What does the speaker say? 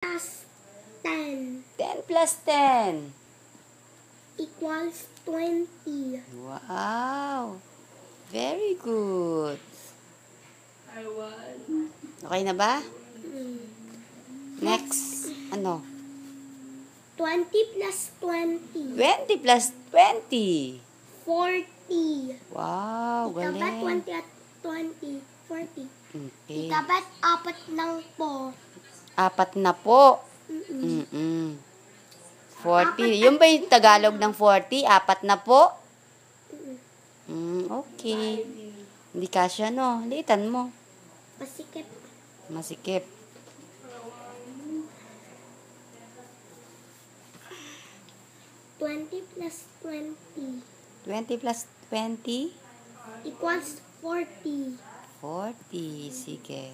plus 10 10 plus 10 equals 20. Wow! Very good. Okay na ba? Next, ano? 20 plus 20. 20 plus 20. 40. Wow, Ikabat galing. 20 at 20. 40. Okay. Ikabat 4 ng po. 4 na po. 40. Yung ba yung Tagalog ng 40? 4 na po? Okay. Hindi kasya, no? Liitan mo. Masikip. Masikip. Twenty plus 20 20 plus 20? equals 40. 40. Sige.